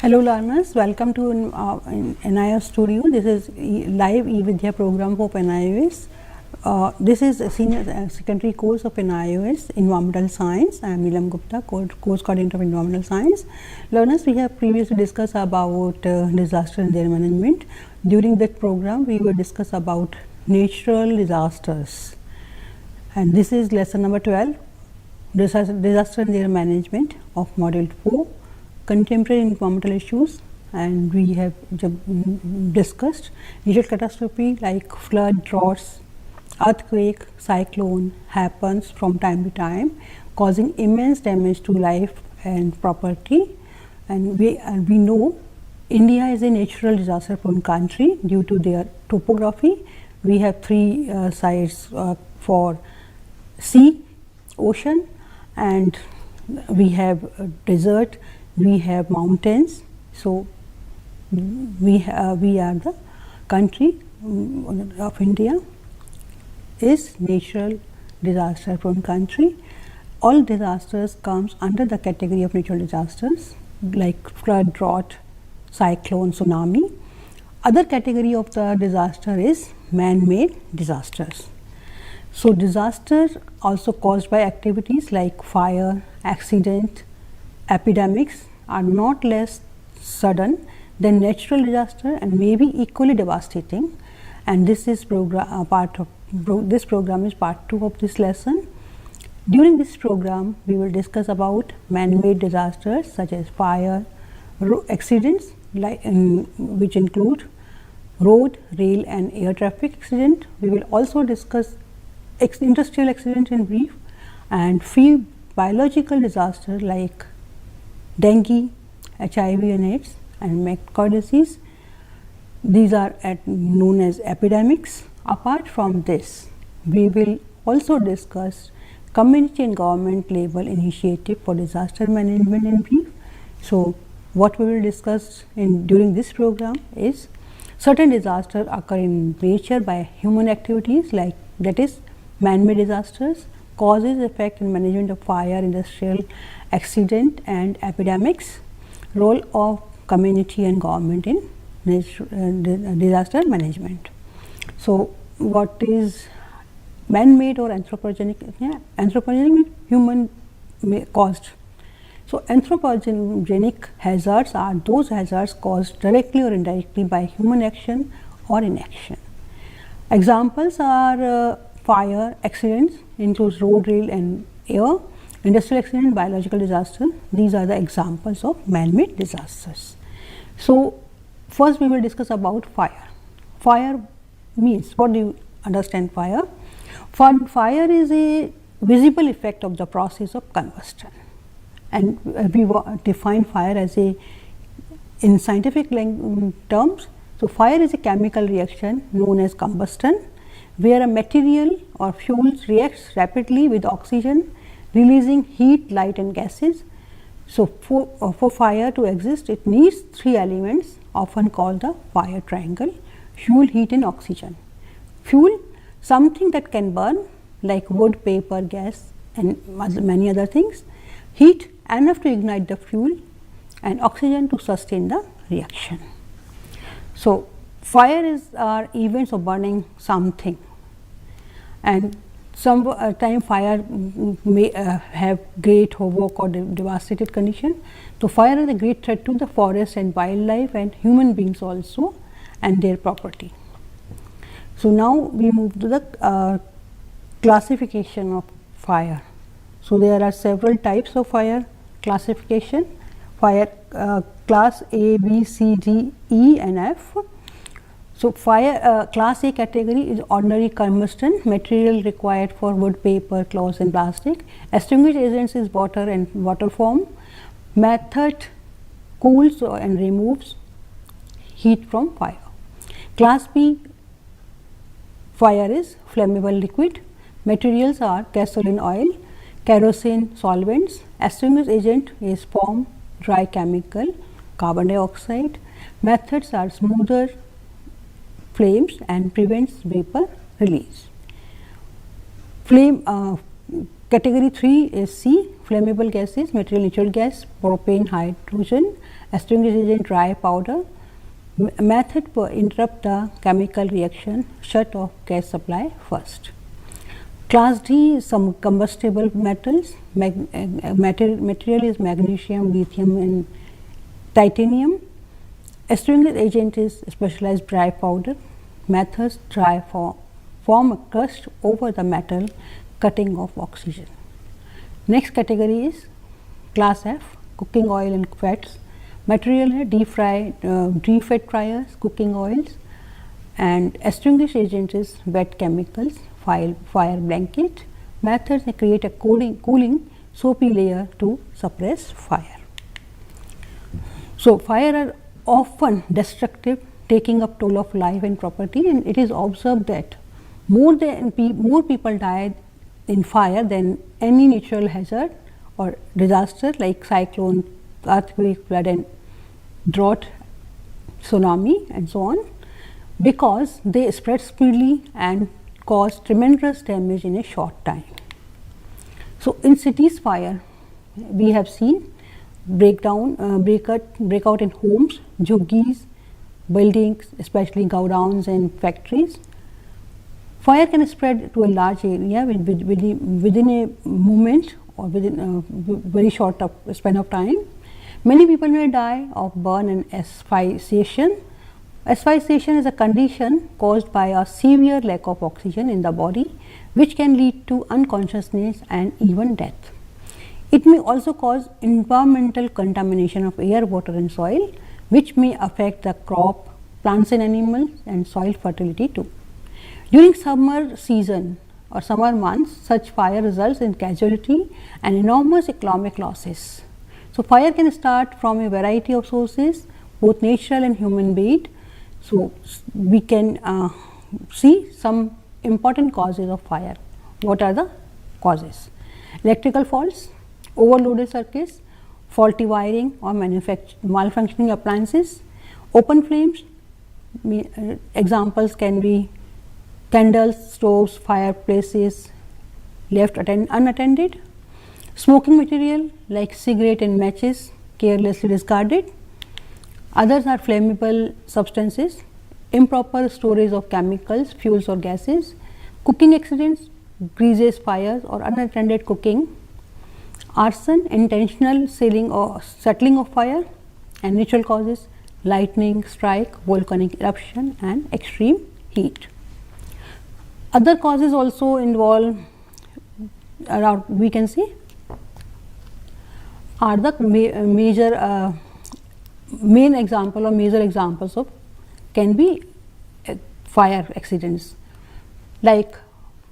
Hello learners, welcome to NIOS Studio. This is live e-Vidya program of NIOS. This is a senior secondary course of NIOS Environmental Science. I am Neelam Gupta, course coordinator of Environmental Science. Learners, we have previously discussed about disaster and their management. During that program, we will discuss about natural disasters. And this is lesson number 12, disaster and their management of Module 4. Contemporary environmental issues, and we have discussed natural catastrophe like flood, droughts, earthquake, cyclone happens from time to time, causing immense damage to life and property. And we know India is a natural disaster prone country due to their topography. We have three sides for sea, ocean, and we have desert. We have mountains, so we are the country of India is natural disaster prone country. All disasters comes under the category of natural disasters like flood, drought, cyclone, tsunami. Other category of the disaster is man-made disasters. So disasters also caused by activities like fire, accident, epidemics are not less sudden than natural disaster and may be equally devastating, and this is this program is part 2 of this lesson. During this program, we will discuss about man-made disasters such as fire, accidents which include road, rail and air traffic accident. We will also discuss industrial accidents in brief, and few biological disasters like dengue, HIV and AIDS and mad disease. These are known as epidemics. Apart from this, we will also discuss community and government level initiative for disaster management in brief. So, what we will discuss during this program is certain disasters occur in nature by human activities, like that is man-made disasters, causes, effect and management of fire, industrial accident and epidemics, role of community and government in disaster management. So, what is man-made or anthropogenic? Anthropogenic, human caused. So, anthropogenic hazards are those hazards caused directly or indirectly by human action or inaction. Examples are fire, accidents includes road, rail and air, industrial accident, biological disaster. These are the examples of man-made disasters. So, first we will discuss about fire. Fire means, what do you understand fire? Fire is a visible effect of the process of combustion, and we define fire as in scientific terms. So, fire is a chemical reaction known as combustion, where a material or fuels reacts rapidly with oxygen, releasing heat, light and gases. So, for fire to exist, it needs three elements, often called the fire triangle: fuel, heat and oxygen. Fuel, something that can burn like wood, paper, gas and many other things. Heat, enough to ignite the fuel, and oxygen to sustain the reaction. So, fire are events of burning something, and some time fire may have great havoc or devastated condition. So, fire is a great threat to the forest and wildlife and human beings also and their property. So, now we move to the classification of fire. So, there are several types of fire classification. Fire class A, B, C, D, E and F. So, fire class A category is ordinary combustion, material required for wood, paper, cloth and plastic. Extinguishing agents is water and water form. Method cools and removes heat from fire. Class B fire is flammable liquid. Materials are gasoline, oil, kerosene, solvents. Extinguishing agent is foam, dry chemical, carbon dioxide. Methods are smoother flames and prevents vapor release. Category 3 is C, flammable gases, material natural gas, propane, hydrogen, extinguished agent, dry powder. Method to interrupt the chemical reaction, shut off gas supply first. Class D is some combustible metals. Material is magnesium, lithium and titanium. Extinguished agent is specialized dry powder. Methods: dry form a crust over the metal, cutting off oxygen. Next category is class F, cooking oil and fats. Material है deep fat fryers, cooking oils, and extinguished agent is wet chemicals, fire blanket. Methods: create a cooling soapy layer to suppress fire. So fire are often destructive, taking up toll of life and property, and it is observed that more people die in fire than any natural hazard or disaster like cyclone, earthquake, flood and drought, tsunami and so on, because they spread speedily and cause tremendous damage in a short time. So in cities fire we have seen breakout in homes, juggies, buildings, especially godowns and factories. Fire can spread to a large area within a moment or within a very short span of time. Many people may die of burn and asphyxiation. Asphyxiation is a condition caused by a severe lack of oxygen in the body, which can lead to unconsciousness and even death. It may also cause environmental contamination of air, water and soil, which may affect the crop, plants and animals and soil fertility too. During summer season or summer months, such fire results in casualty and enormous economic losses. So fire can start from a variety of sources, both natural and human made. So we can see some important causes of fire. What are the causes? Electrical faults, overloaded circuits, faulty wiring or malfunctioning appliances, open flames. Examples can be candles, stoves, fireplaces left unattended, smoking material like cigarette and matches carelessly discarded. Others are flammable substances, improper storage of chemicals, fuels or gases, cooking accidents, greases, fires or unattended cooking, arson, intentional settling of fire, and natural causes: lightning strike, volcanic eruption and extreme heat. Other causes also involve we can see are the main example or major examples of can be fire accidents, like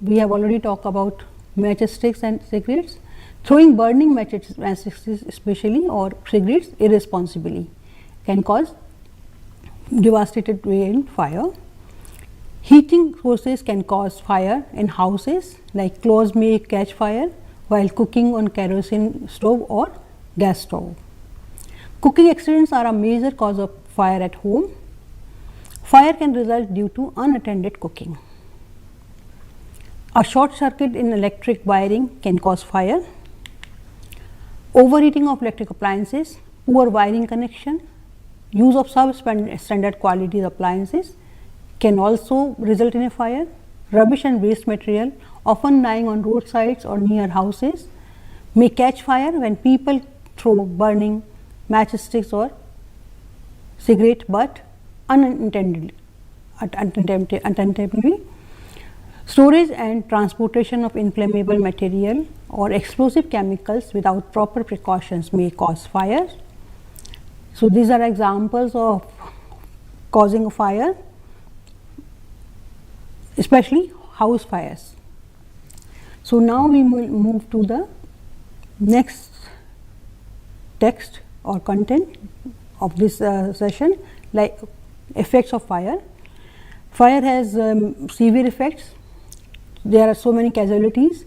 we have already talked about matchsticks and cigarettes. Throwing burning matchsticks especially or cigarettes irresponsibly can cause devastating fire. Heating sources can cause fire in houses, like clothes may catch fire while cooking on kerosene stove or gas stove. Cooking accidents are a major cause of fire at home. Fire can result due to unattended cooking. A short circuit in electric wiring can cause fire. Overheating of electric appliances, poor wiring connection, use of substandard quality appliances can also result in a fire. Rubbish and waste material often lying on roadsides or near houses may catch fire when people throw burning matchsticks or cigarette, but unintentionally. Storage and transportation of inflammable material or explosive chemicals without proper precautions may cause fire. So these are examples of causing fire, especially house fires. So now we will move to the next text or content of this session, like effects of fire. Fire has severe effects. There are so many casualties.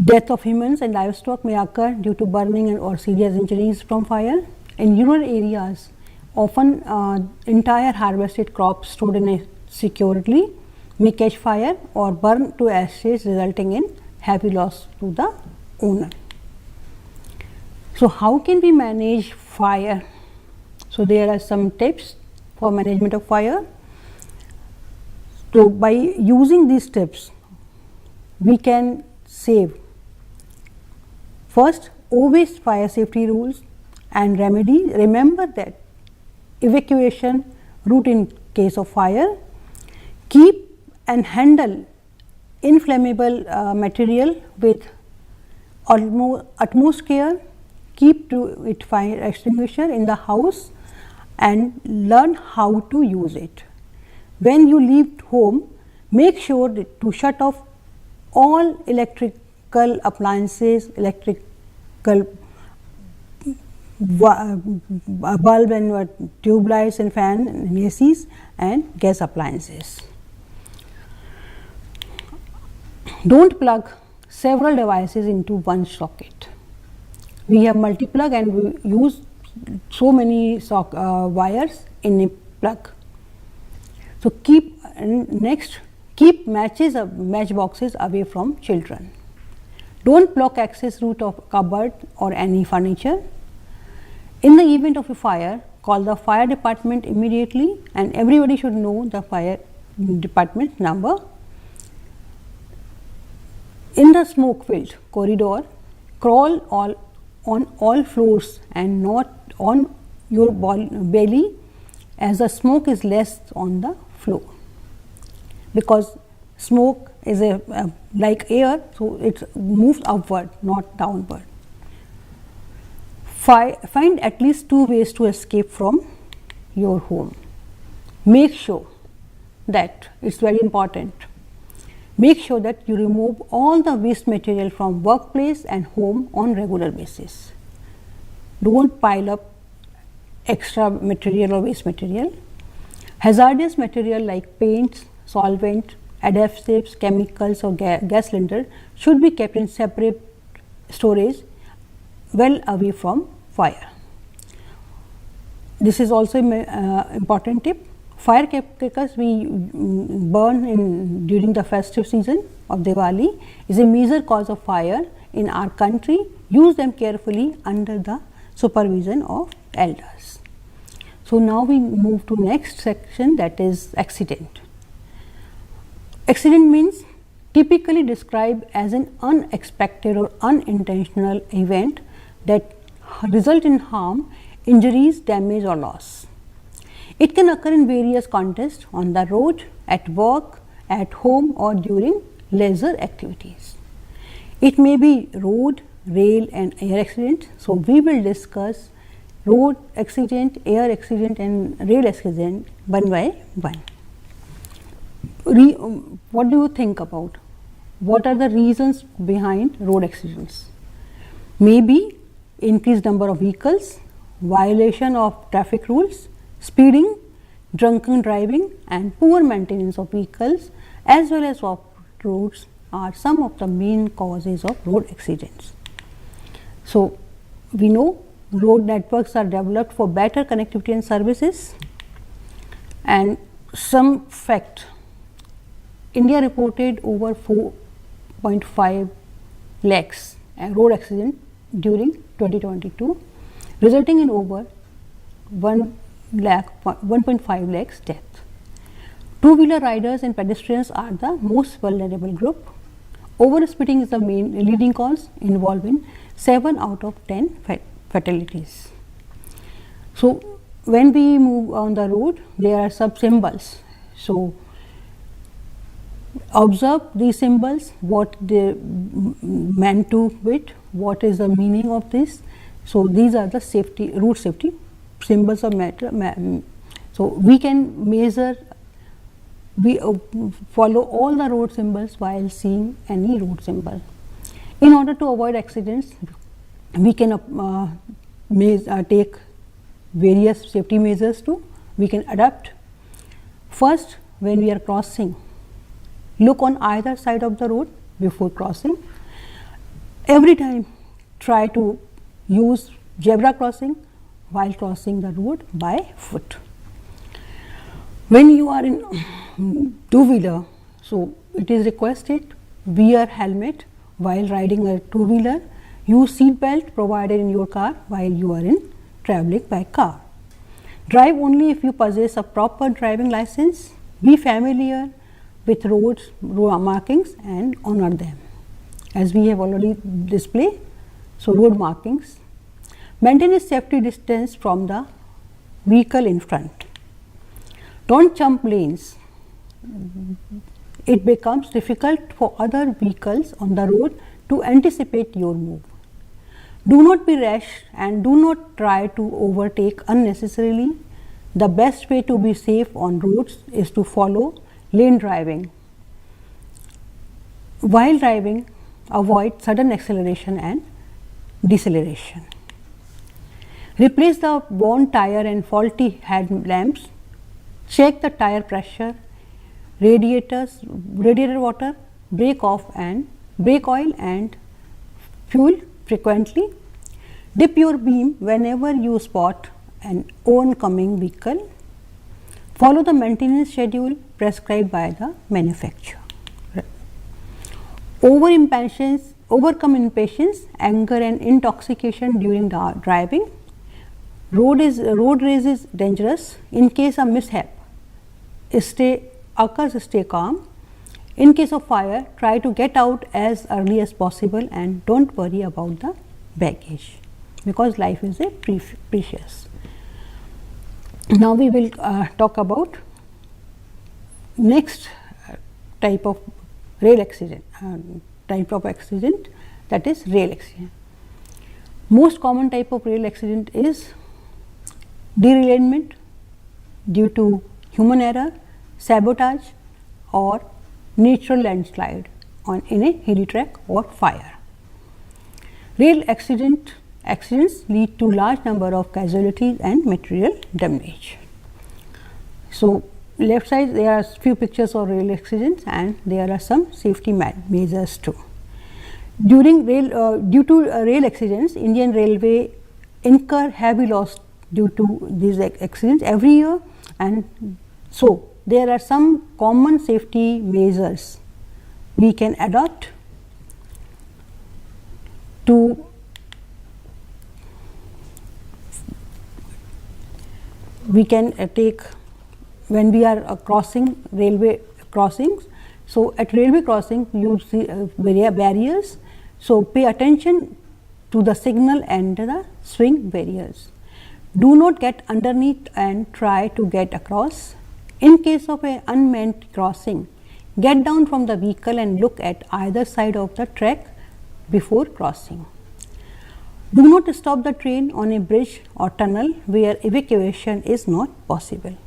Death of humans and livestock may occur due to burning or serious injuries from fire. In rural areas, often entire harvested crops stored in securely may catch fire or burn to ashes, resulting in heavy loss to the owner. So, how can we manage fire? So, there are some tips for management of fire. So, by using these tips, we can save. First, obey fire safety rules and remedy. Remember that evacuation route in case of fire. Keep and handle inflammable material with utmost care. Keep to it fire extinguisher in the house and learn how to use it. When you leave home, make sure to shut off all electrical appliances, electrical bulb and tube lights and fan and ACs and gas appliances. Don't plug several devices into one socket. We have multi-plug and we use so many wires in a plug. So, keep matchboxes away from children. Don't block access route of cupboard or any furniture. In the event of a fire, call the fire department immediately, and everybody should know the fire department number. In the smoke filled corridor, crawl on all floors and not on your belly, as the smoke is less on the floor, because smoke is like air, so it moves upward, not downward. Find at least 2 ways to escape from your home. Make sure that, it's very important, make sure that you remove all the waste material from workplace and home on regular basis. Don't pile up extra material or waste material. Hazardous material like paints, solvent, adhesives, chemicals or gas cylinder should be kept in separate storage well away from fire. This is also an important tip. Firecrackers we burn during the festive season of Diwali is a major cause of fire in our country. Use them carefully under the supervision of elders. So, now we move to next section, that is accident. Accident means typically described as an unexpected or unintentional event that result in harm, injuries, damage or loss. It can occur in various contexts: on the road, at work, at home or during leisure activities. It may be road, rail and air accident. So, we will discuss road accident, air accident and rail accident one by one. What do you think about? What are the reasons behind road accidents? Maybe increased number of vehicles, violation of traffic rules, speeding, drunken driving and poor maintenance of vehicles as well as of roads are some of the main causes of road accidents. So, we know road networks are developed for better connectivity and services, and some fact: India reported over 4.5 lakhs road accident during 2022, resulting in over 1.5 lakhs death. Two-wheeler riders and pedestrians are the most vulnerable group. Over-speeding is the main leading cause, involving 7 out of 10 fatalities. So, when we move on the road, there are some symbols. So, observe these symbols, what they meant to it, what is the meaning of this. So, these are the safety, road safety symbols of matter. So, we can measure, we follow all the road symbols while seeing any road symbol. In order to avoid accidents, we can take various safety measures too. We can adapt. First, when we are crossing, look on either side of the road before crossing. Every time try to use zebra crossing while crossing the road by foot. When you are in two-wheeler, so it is requested wear helmet while riding a two-wheeler. Use seat belt provided in your car while you are traveling by car. Drive only if you possess a proper driving license. Be familiar with road markings and honor them, as we have already displayed. So, road markings. Maintain a safety distance from the vehicle in front. Don't jump lanes. It becomes difficult for other vehicles on the road to anticipate your move. Do not be rash and do not try to overtake unnecessarily. The best way to be safe on roads is to follow lane driving. While driving, avoid sudden acceleration and deceleration. Replace the worn tire and faulty headlamps. Check the tire pressure, radiator water, brake oil and fuel frequently. Dip your beam whenever you spot an oncoming vehicle. Follow the maintenance schedule prescribed by the manufacturer. Overcome impatience, anger and intoxication during the driving. Road race is dangerous. In case of mishap occurs, stay calm. In case of fire, try to get out as early as possible and don't worry about the baggage, because life is precious. Now we will talk about next type of rail accident, that is rail accident. Most common type of rail accident is derailment due to human error, sabotage or natural landslide in a hilly track or fire. Rail accidents lead to large number of casualties and material damage. So, left side there are few pictures of rail accidents and there are some safety measures too. Due to rail accidents, Indian Railway incur heavy loss due to these accidents every year, and so there are some common safety measures we can adopt to take when we are crossing railway crossings. So, at railway crossing you see barriers. So, pay attention to the signal and the swing barriers. Do not get underneath and try to get across. In case of an unmanned crossing, get down from the vehicle and look at either side of the track before crossing. Do not stop the train on a bridge or tunnel where evacuation is not possible.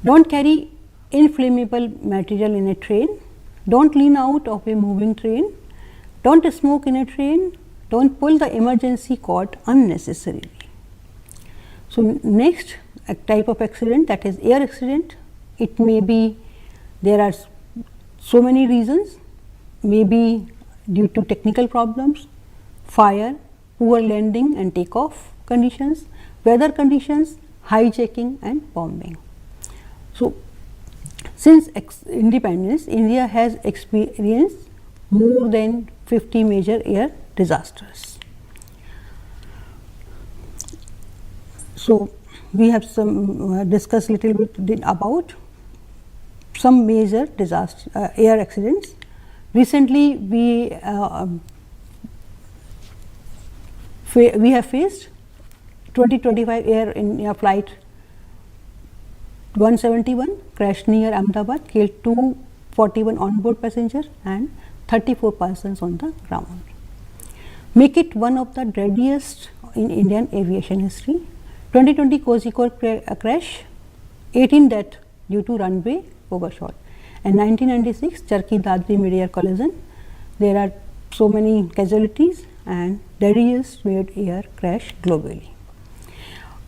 Don't carry inflammable material in a train. Don't lean out of a moving train. Don't smoke in a train. Don't pull the emergency cord unnecessarily. So, next a type of accident, that is air accident. It may be, there are so many reasons, may be due to technical problems, fire, poor landing and takeoff conditions, weather conditions, hijacking and bombing. So, since independence, India has experienced more than 50 major air disasters. So, we have some discussed little bit about some major air accidents. Recently, we have faced 2025 Air India flight 171 crashed near Ahmedabad, killed 241 onboard passengers and 34 persons on the ground. Make it one of the deadliest in Indian aviation history. 2020 Kozhikode crash, 18 deaths due to runway overshot, and 1996 Charkhi Dadri mid-air collision. There are so many casualties and deadliest mid-air crash globally.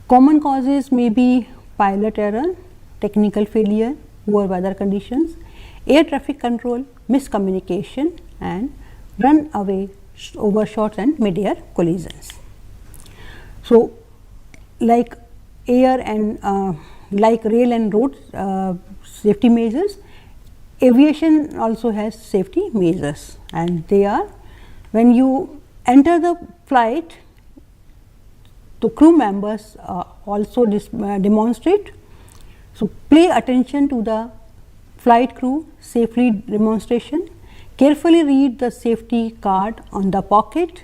Common causes may be pilot error, technical failure, poor weather conditions, air traffic control, miscommunication and runaway overshots and mid-air collisions. So, like air and like rail and road safety measures, Aviation also has safety measures, and they are: when you enter the flight, the crew members also demonstrate. So, pay attention to the flight crew safely demonstration. Carefully read the safety card on the pocket.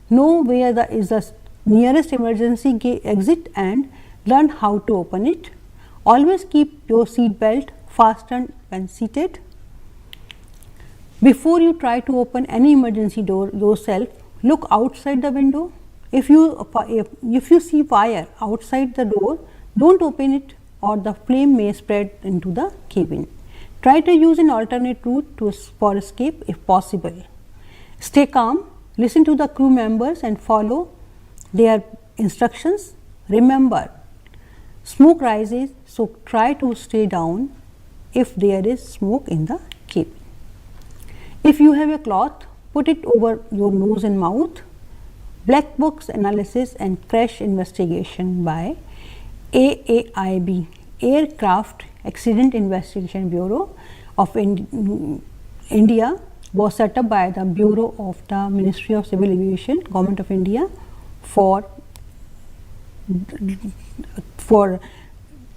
Know where is the nearest emergency exit and learn how to open it. Always keep your seat belt fastened when seated. Before you try to open any emergency door yourself, look outside the window. If you see fire outside the door, don't open it, or the flame may spread into the cabin. Try to use an alternate route for escape if possible. Stay calm, listen to the crew members and follow their instructions. Remember, smoke rises, so try to stay down if there is smoke in the cabin. If you have a cloth, put it over your nose and mouth. Black box analysis and crash investigation by AAIB, Aircraft Accident Investigation Bureau of India, was set up by the Bureau of the Ministry of Civil Aviation, Government of India, for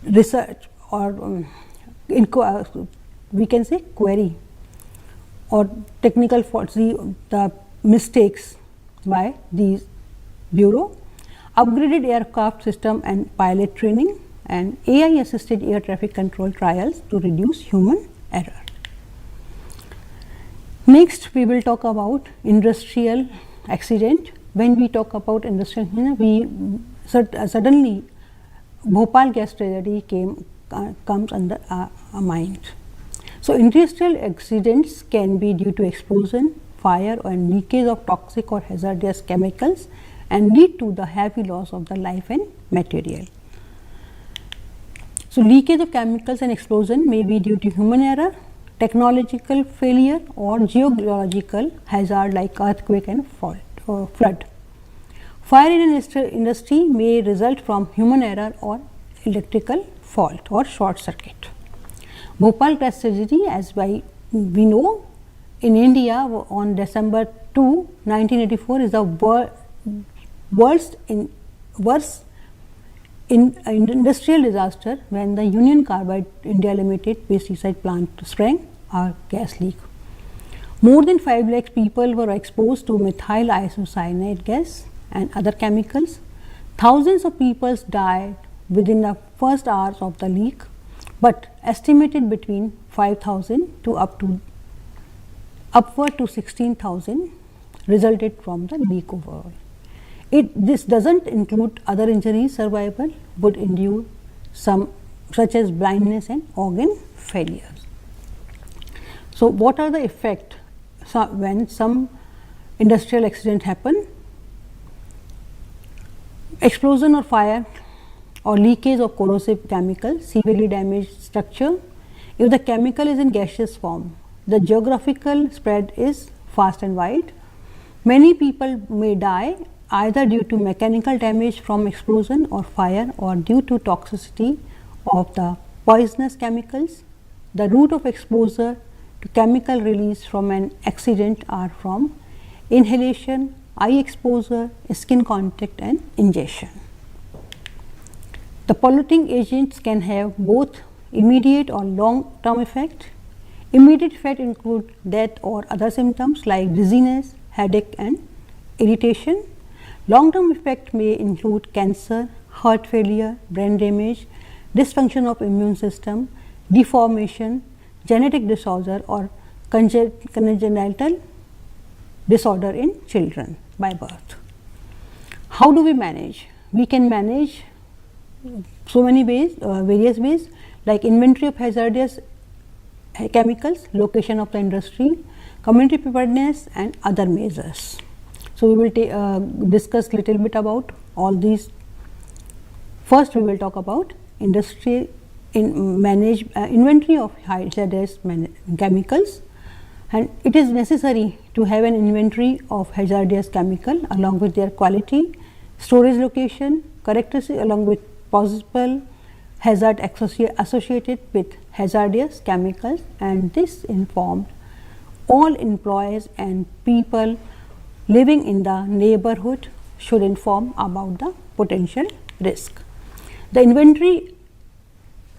research or we can say query or technical faults, the mistakes by these bureau, upgraded aircraft system and pilot training, and AI assisted air traffic control trials to reduce human error. Next, we will talk about industrial accident. When we talk about industrial accident, we suddenly Bhopal gas tragedy comes under our mind. So, industrial accidents can be due to explosion, fire and leakage of toxic or hazardous chemicals and lead to the heavy loss of the life and material. So, leakage of chemicals and explosion may be due to human error, technological failure or geological hazard like earthquake and flood. Fire in an industry may result from human error or electrical fault or short circuit. Bhopal gas tragedy, as we know, in India on December 2, 1984 is the worst industrial disaster when the Union Carbide India Limited pesticide plant sprang a gas leak. More than 5 lakh people were exposed to methyl isocyanate gas and other chemicals. Thousands of people died within the first hours of the leak, but estimated between 5,000 to upward to 16,000 resulted from the leak overall. This does not include other injuries. Survival would endure some such as blindness and organ failures. So, what are the effects when some industrial accident happen? Explosion or fire or leakage of corrosive chemical severely damaged structure. If the chemical is in gaseous form, the geographical spread is fast and wide. Many people may die either due to mechanical damage from explosion or fire or due to toxicity of the poisonous chemicals. The route of exposure to chemical release from an accident are from inhalation, eye exposure, skin contact and ingestion. The polluting agents can have both immediate or long term effect. Immediate effect include death or other symptoms like dizziness, headache and irritation. Long term effect may include cancer, heart failure, brain damage, dysfunction of immune system, deformation, genetic disorder or congenital disorder in children by birth. How do we manage? We can manage so many ways, various ways like inventory of hazardous chemicals, location of the industry, community preparedness and other measures. So, we will discuss little bit about all these. First, we will talk about industry inventory of hazardous chemicals, and it is necessary to have an inventory of hazardous chemical along with their quality, storage location, characteristics along with possible hazard associated with hazardous chemicals, and this informed all employees and people living in the neighborhood should inform about the potential risk. The inventory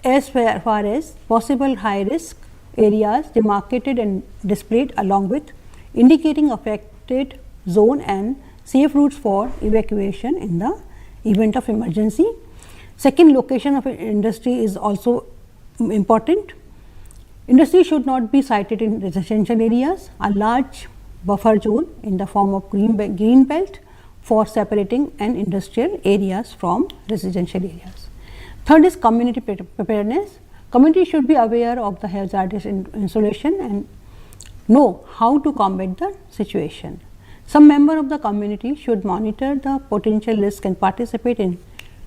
as far as possible high risk areas demarcated and displayed along with indicating affected zone and safe routes for evacuation in the event of emergency. Second, location of industry is also important. Industry should not be sited in residential areas. A large buffer zone in the form of green belt for separating an industrial areas from residential areas. Third is community preparedness. Community should be aware of the hazardous installation and know how to combat the situation. Some member of the community should monitor the potential risk and participate in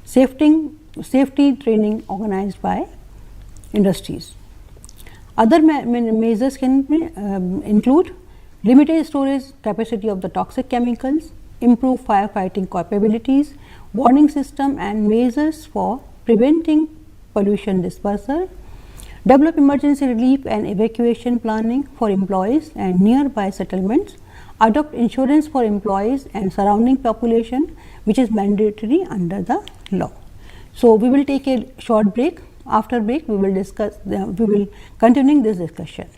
safety training organized by industries. Other measures can include limited storage capacity of the toxic chemicals, improve firefighting capabilities, warning system and measures for preventing pollution dispersal, develop emergency relief and evacuation planning for employees and nearby settlements, adopt insurance for employees and surrounding population which is mandatory under the law. So, we will take a short break. After break, we will continue this discussion.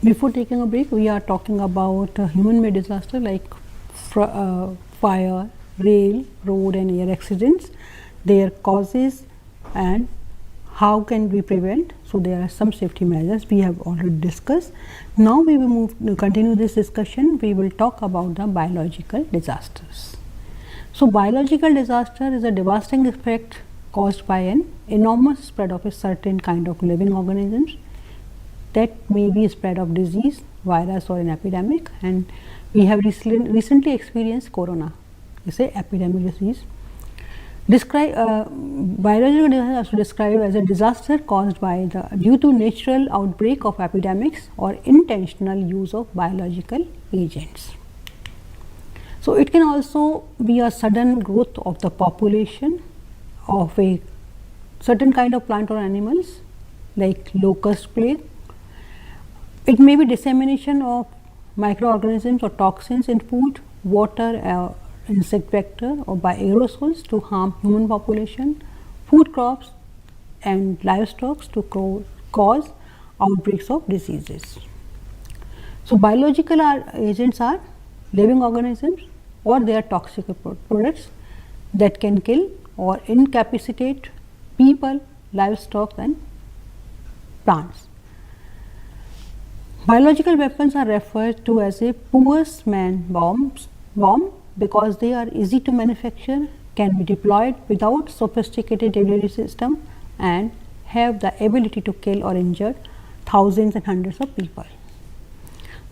Before taking a break, we are talking about human-made disaster like fire, rail, road and air accidents, their causes and how can we prevent. So, there are some safety measures we have already discussed. Now, we will continue this discussion. We will talk about the biological disasters. So, biological disaster is a devastating effect caused by an enormous spread of a certain kind of living organisms that may be spread of disease, virus or an epidemic, and we have recently experienced corona, it's a epidemic disease. Biological disaster is described as a disaster caused by due to natural outbreak of epidemics or intentional use of biological agents. So, it can also be a sudden growth of the population of a certain kind of plant or animals like locust plague. It may be dissemination of microorganisms or toxins in food, water, insect vector or by aerosols to harm human population, food crops and livestock to cause outbreaks of diseases. So, biological agents are living organisms or their toxic products that can kill or incapacitate people, livestock and plants. Biological weapons are referred to as a poorest man bomb because they are easy to manufacture, can be deployed without sophisticated delivery system and have the ability to kill or injure thousands and hundreds of people.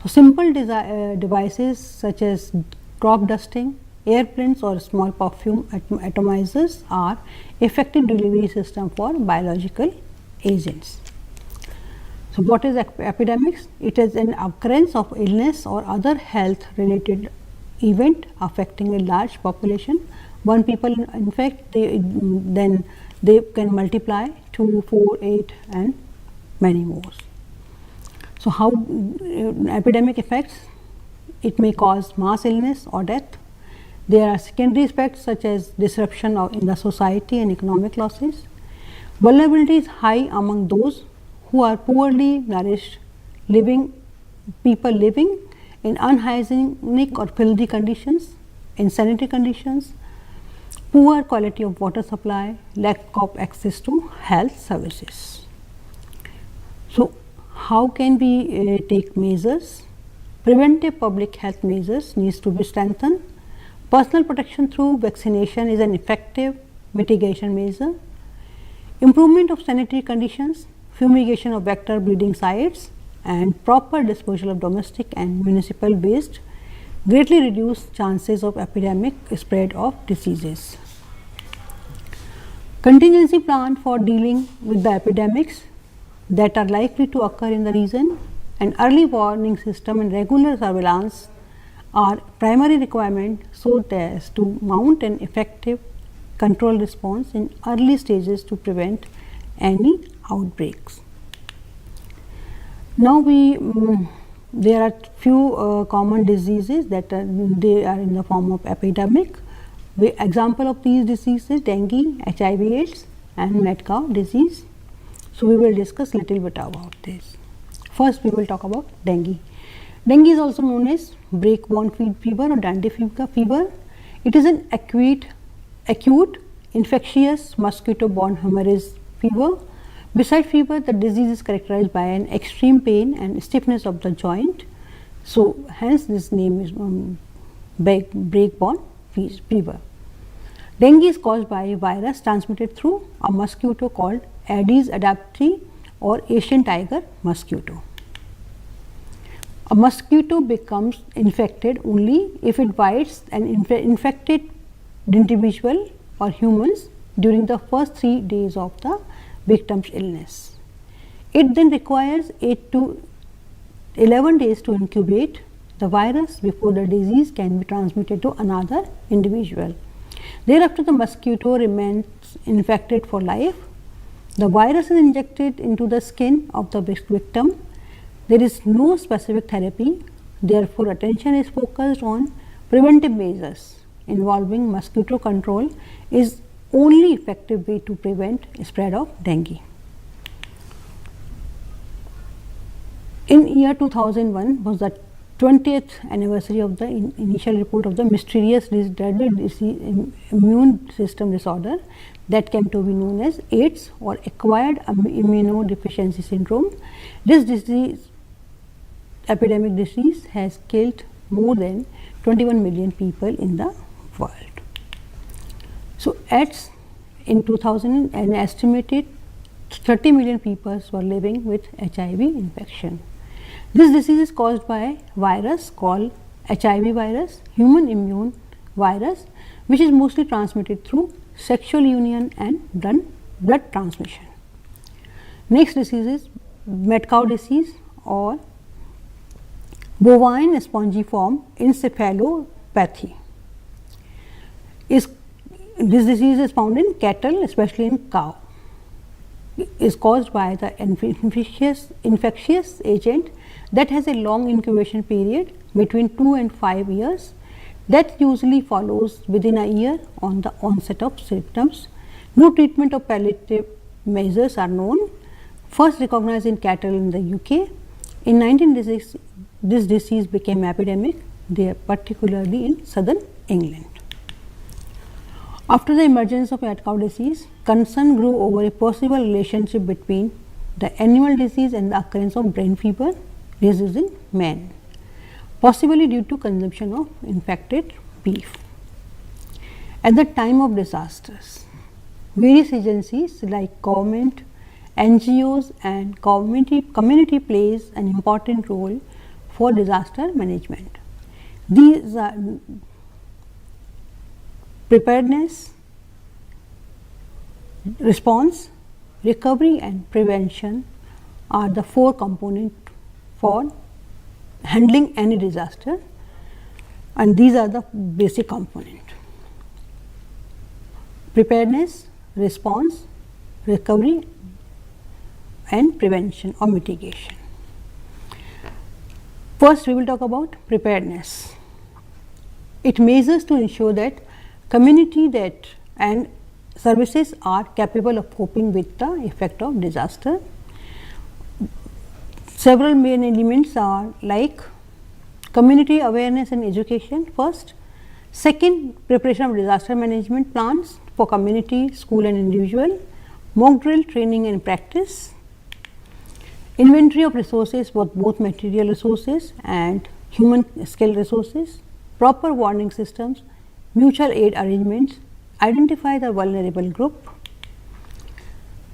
So, simple devices such as crop dusting, airplanes or small perfume atomizers are effective delivery system for biological agents. So, what is epidemics? It is an occurrence of illness or other health related event affecting a large population. One people infect, then they can multiply 2, 4, 8 and many more. So, how epidemic effects? It may cause mass illness or death. There are secondary effects such as disruption in the society and economic losses. Vulnerability is high among those who are poorly nourished, people living in unhygienic or filthy conditions, insanitary conditions, poor quality of water supply, lack of access to health services. So, how can we take measures? Preventive public health measures needs to be strengthened. Personal protection through vaccination is an effective mitigation measure. Improvement of sanitary conditions, fumigation of vector breeding sites and proper disposal of domestic and municipal waste greatly reduce chances of epidemic spread of diseases. Contingency plan for dealing with the epidemics that are likely to occur in the region, and early warning system and regular surveillance are primary requirement so as to mount an effective control response in early stages to prevent any outbreaks. Now, there are few common diseases that they are in the form of epidemic. Example of these diseases: dengue, HIV/AIDS and mad cow disease. So, we will discuss little bit about this. First, we will talk about dengue. Dengue is also known as break-born fever or dandy fever. It is an acute infectious mosquito-borne hemorrhage fever. Besides fever, the disease is characterized by an extreme pain and stiffness of the joint. So, hence this name is break-born fever. Dengue is caused by a virus transmitted through a mosquito called Aedes aegypti or Asian tiger mosquito. A mosquito becomes infected only if it bites an infected individual or humans during the first 3 days of the victim's illness. It then requires 8 to 11 days to incubate the virus before the disease can be transmitted to another individual. Thereafter, the mosquito remains infected for life. The virus is injected into the skin of the victim. There is no specific therapy, therefore, attention is focused on preventive measures involving mosquito control is only effective way to prevent spread of dengue. In year 2001 was the 20th anniversary of the initial report of the mysterious dreaded immune system disorder that came to be known as AIDS, or acquired immunodeficiency syndrome. This disease, epidemic disease, has killed more than 21 million people in the world. So, in 2000, an estimated 30 million people were living with HIV infection. This disease is caused by a virus called HIV virus, human immune virus, which is mostly transmitted through sexual union and blood transmission. Next disease is mad cow disease, or bovine spongiform encephalopathy. This disease is found in cattle, especially in cow. Is caused by the infectious agent that has a long incubation period between 2 and 5 years, that usually follows within a year on the onset of symptoms. No treatment or palliative measures are known. First recognized in cattle in the UK. In 1996, this disease became epidemic, there particularly in southern England. After the emergence of mad cow disease, concern grew over a possible relationship between the animal disease and the occurrence of brain fever disease in men, possibly due to consumption of infected beef. At the time of disasters, various agencies like government, NGOs and community plays an important role for disaster management. These are preparedness, response, recovery and prevention are the 4 components for handling any disaster, and these are the basic components: preparedness, response, recovery and prevention or mitigation. First, we will talk about preparedness. It measures to ensure that community and services are capable of coping with the effect of disaster. Several main elements are like community awareness and education first. Second, preparation of disaster management plans for community, school and individual. Mock drill training and practice. Inventory of resources, both material resources and human skill resources. Proper warning systems, mutual aid arrangements, identify the vulnerable group.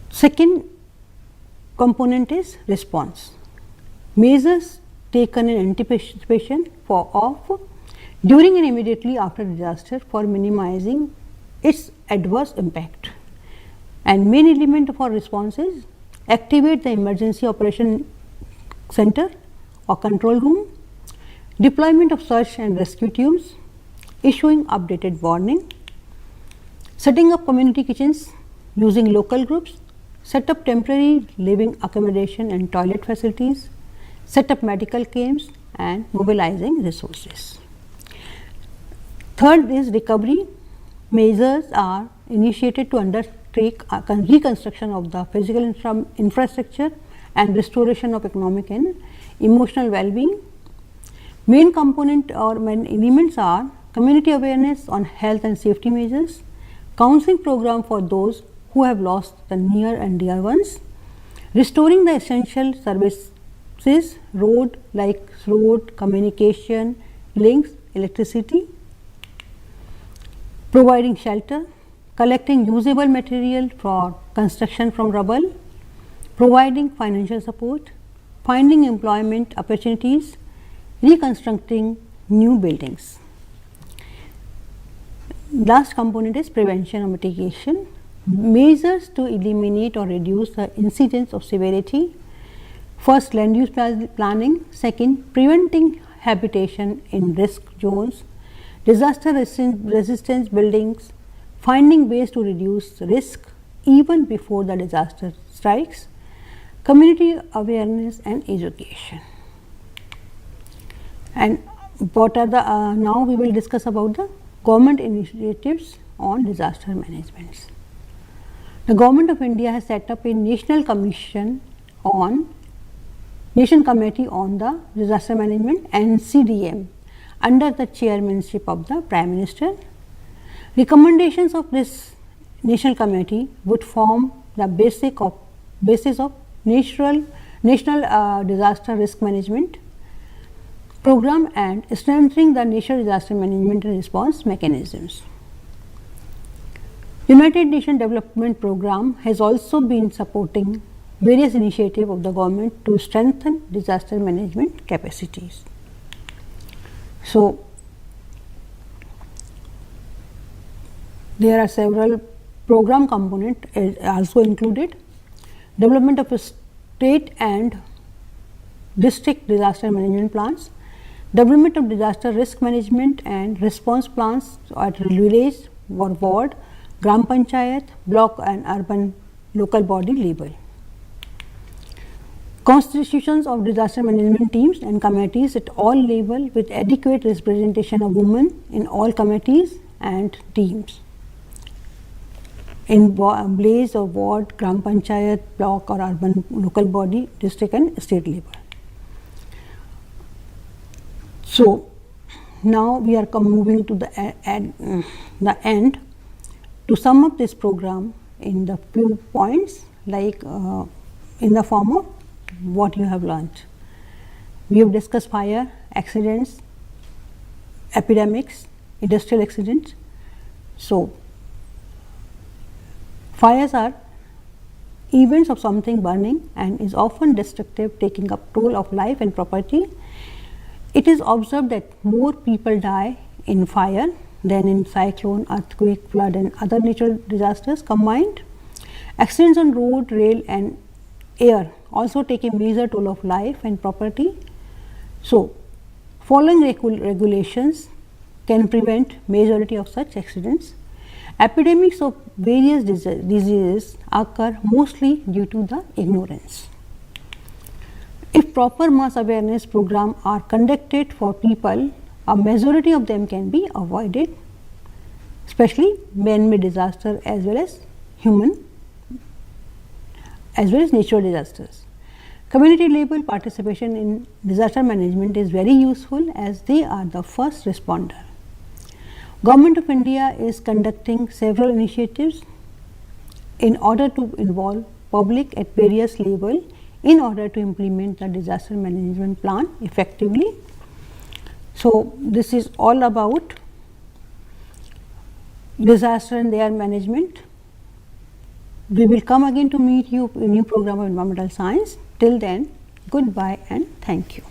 Second component is response. Measures taken in anticipation during and immediately after disaster for minimizing its adverse impact. And main element of our response is activate the emergency operation center or control room, deployment of search and rescue teams, issuing updated warning, setting up community kitchens using local groups, set up temporary living accommodation and toilet facilities, set up medical camps and mobilizing resources. Third is recovery. Measures are initiated to undertake reconstruction of the physical infrastructure and restoration of economic and emotional well-being. Main component or main elements are community awareness on health and safety measures, counseling program for those who have lost the near and dear ones, restoring the essential services, road, communication, links, electricity, providing shelter, collecting usable material for construction from rubble, providing financial support, finding employment opportunities, reconstructing new buildings. Last component is prevention or mitigation. Measures to eliminate or reduce the incidence of severity. First, land use planning. Second, preventing habitation in risk zones. Disaster resistance buildings. Finding ways to reduce risk even before the disaster strikes. Community awareness and education. And what are the now we will discuss about the government initiatives on disaster management. The Government of India has set up a National Commission on Nation Committee on the Disaster Management NCDM under the chairmanship of the Prime Minister. Recommendations of this National Committee would form the basis of national disaster risk management program and strengthening the national disaster management and response mechanisms. United Nations Development Program has also been supporting various initiatives of the government to strengthen disaster management capacities. So, there are several program components also included: development of state and district disaster management plans, development of disaster risk management and response plans at village or ward, gram panchayat, block and urban local body level. Constitutions of disaster management teams and committees at all levels with adequate representation of women in all committees and teams in village or ward, gram panchayat, block or urban local body, district and state level. So, now we are moving to the end. To sum up this program in the few points, like in the form of what you have learnt. We have discussed fire, accidents, epidemics, industrial accidents. So, fires are events of something burning and is often destructive, taking up toll of life and property. It is observed that more people die in fire than in cyclone, earthquake, flood and other natural disasters combined. Accidents on road, rail and air also take a major toll of life and property. So, following regulations can prevent majority of such accidents. Epidemics of various diseases occur mostly due to the ignorance. If proper mass awareness programs are conducted for people, a majority of them can be avoided, especially man-made disaster as well as natural disasters. Community level participation in disaster management is very useful as they are the first responder. Government of India is conducting several initiatives in order to involve public at various levels in order to implement the disaster management plan effectively. So, this is all about disaster and their management. We will come again to meet you in a new program of environmental science. Till then, goodbye and thank you.